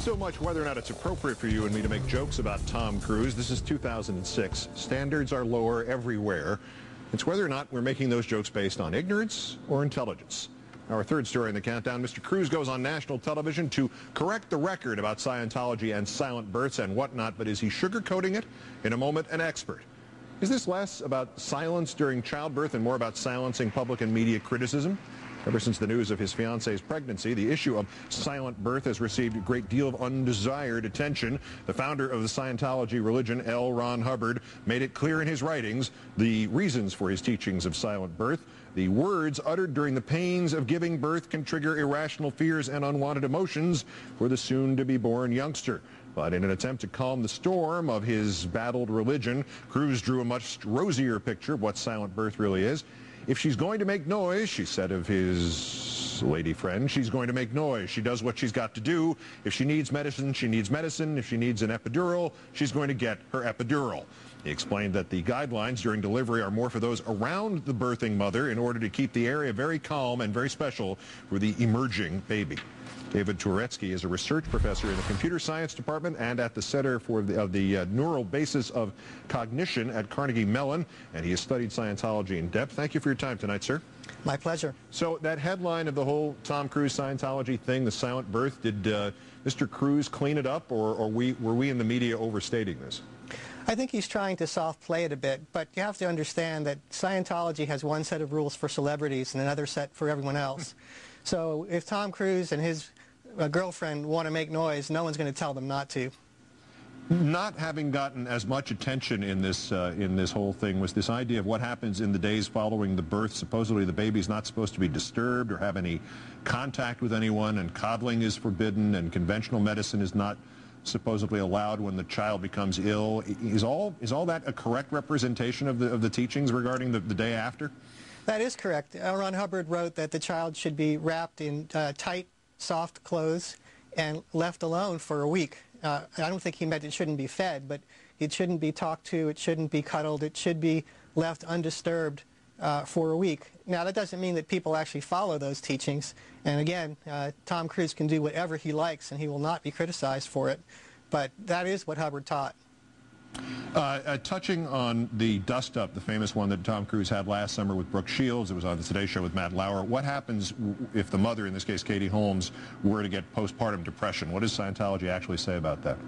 so much whether or not it's appropriate for you and me to make jokes about Tom Cruise. This is 2006. Standards are lower everywhere. It's whether or not we're making those jokes based on ignorance or intelligence. Our third story in the countdown, Mr. Cruise goes on national television to correct the record about Scientology and silent births and whatnot, but is he sugarcoating it? In a moment, an expert. Is this less about silence during childbirth and more about silencing public and media criticism? Ever since the news of his fiance's pregnancy, the issue of silent birth has received a great deal of undesired attention. The founder of the Scientology religion, L. Ron Hubbard, made it clear in his writings the reasons for his teachings of silent birth. The words uttered during the pains of giving birth can trigger irrational fears and unwanted emotions for the soon-to-be-born youngster. But in an attempt to calm the storm of his battled religion, Cruise drew a much rosier picture of what silent birth really is. If she's going to make noise, she said of his lady friend, she's going to make noise. She does what she's got to do. If she needs medicine, she needs medicine. If she needs an epidural, she's going to get her epidural. He explained that the guidelines during delivery are more for those around the birthing mother in order to keep the area very calm and very special for the emerging baby. David Touretzky is a research professor in the computer science department and at the Center for the Neural Basis of Cognition at Carnegie Mellon, and he has studied Scientology in depth. Thank you for your time tonight, sir. My pleasure. So that headline of the whole Tom Cruise Scientology thing, the silent birth, did Mr. Cruise clean it up, or were we in the media overstating this? I think he's trying to soft play it a bit, but you have to understand that Scientology has one set of rules for celebrities and another set for everyone else. So if Tom Cruise and his girlfriend want to make noise, no one's going to tell them not to. Not having gotten as much attention in this whole thing was this idea of what happens in the days following the birth. Supposedly the baby's not supposed to be disturbed or have any contact with anyone, and coddling is forbidden, and conventional medicine is not supposedly allowed when the child becomes ill. Is all that a correct representation of the teachings regarding the day after? That is correct. L. Ron Hubbard wrote that the child should be wrapped in tight, soft clothes and left alone for a week. I don't think he meant it shouldn't be fed, but it shouldn't be talked to, it shouldn't be cuddled, it should be left undisturbed for a week. Now, that doesn't mean that people actually follow those teachings. And again, Tom Cruise can do whatever he likes and he will not be criticized for it. But that is what Hubbard taught. Touching on the dust-up, the famous one that Tom Cruise had last summer with Brooke Shields, it was on the Today Show with Matt Lauer. What happens if the mother, in this case Katie Holmes, were to get postpartum depression? What does Scientology actually say about that?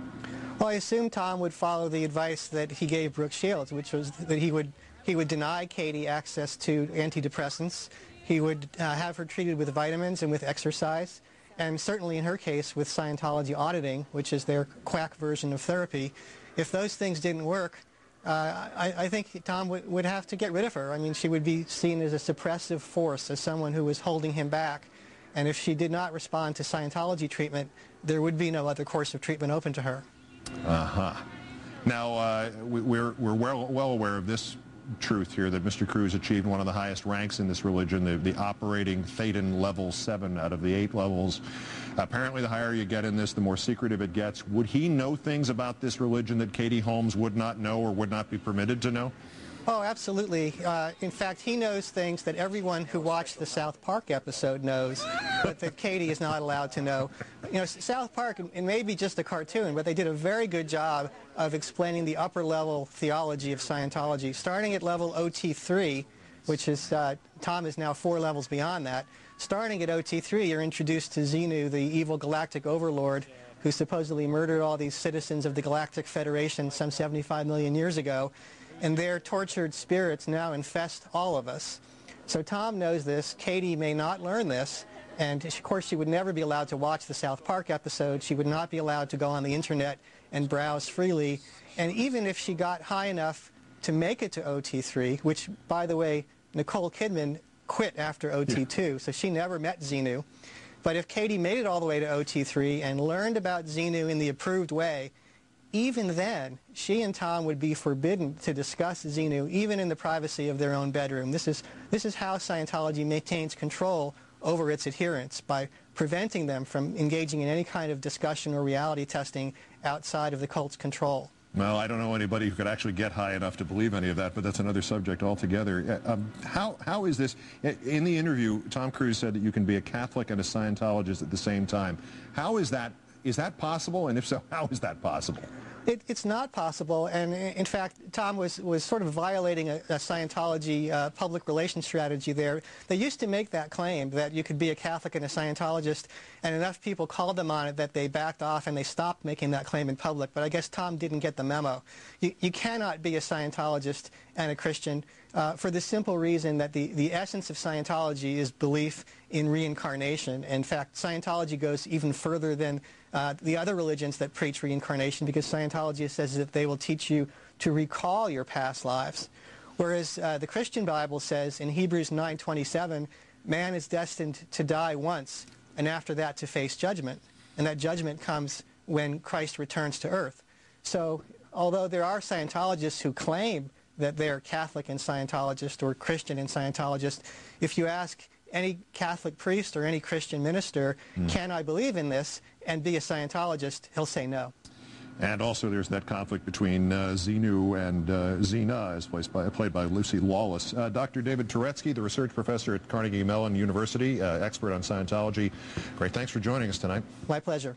Well, I assume Tom would follow the advice that he gave Brooke Shields, which was that he would deny Katie access to antidepressants. He would have her treated with vitamins and with exercise, and certainly in her case with Scientology auditing, which is their quack version of therapy. If those things didn't work, I think Tom would have to get rid of her. I mean, she would be seen as a suppressive force, as someone who was holding him back. And if she did not respond to Scientology treatment, there would be no other course of treatment open to her. Now, we're well aware of this truth here, that Mr. Cruise achieved one of the highest ranks in this religion, the operating Thetan level 7 out of the 8 levels. Apparently, the higher you get in this, the more secretive it gets. Would he know things about this religion that Katie Holmes would not know or would not be permitted to know? Oh, absolutely. In fact, he knows things that everyone who watched the South Park episode knows, but that Katie is not allowed to know. You know, South Park, it may be just a cartoon, but they did a very good job of explaining the upper-level theology of Scientology, starting at level OT3, which is, Tom is now 4 levels beyond that. Starting at OT3, you're introduced to Xenu, the evil galactic overlord, who supposedly murdered all these citizens of the Galactic Federation some 75 million years ago. And their tortured spirits now infest all of us. So Tom knows this. Katie may not learn this. And of course, she would never be allowed to watch the South Park episode. She would not be allowed to go on the internet and browse freely. And even if she got high enough to make it to OT3, which, by the way, Nicole Kidman quit after OT2, so she never met Xenu. But if Katie made it all the way to OT3 and learned about Xenu in the approved way, even then, she and Tom would be forbidden to discuss Xenu, even in the privacy of their own bedroom. This is how Scientology maintains control over its adherents, by preventing them from engaging in any kind of discussion or reality testing outside of the cult's control. Well, I don't know anybody who could actually get high enough to believe any of that, but that's another subject altogether. How is this? In the interview, Tom Cruise said that you can be a Catholic and a Scientologist at the same time. How is that Is that possible? And if so, how is that possible? It's not possible, and in fact, Tom was sort of violating a Scientology public relations strategy there. They used to make that claim that you could be a Catholic and a Scientologist, and enough people called them on it that they backed off and they stopped making that claim in public. But I guess Tom didn't get the memo. You cannot be a Scientologist and a Christian for the simple reason that the essence of Scientology is belief in reincarnation. In fact, Scientology goes even further than the other religions that preach reincarnation, because Scientology says that they will teach you to recall your past lives. Whereas the Christian Bible says in Hebrews 9:27, man is destined to die once, and after that to face judgment. And that judgment comes when Christ returns to earth. So although there are Scientologists who claim that they're Catholic and Scientologist or Christian and Scientologist, if you ask any Catholic priest or any Christian minister, can I believe in this and be a Scientologist, he'll say no. And also there's that conflict between Xenu and Xena, as played by Lucy Lawless. Dr. David Touretzky, the research professor at Carnegie Mellon University, expert on Scientology. Great, thanks for joining us tonight. My pleasure.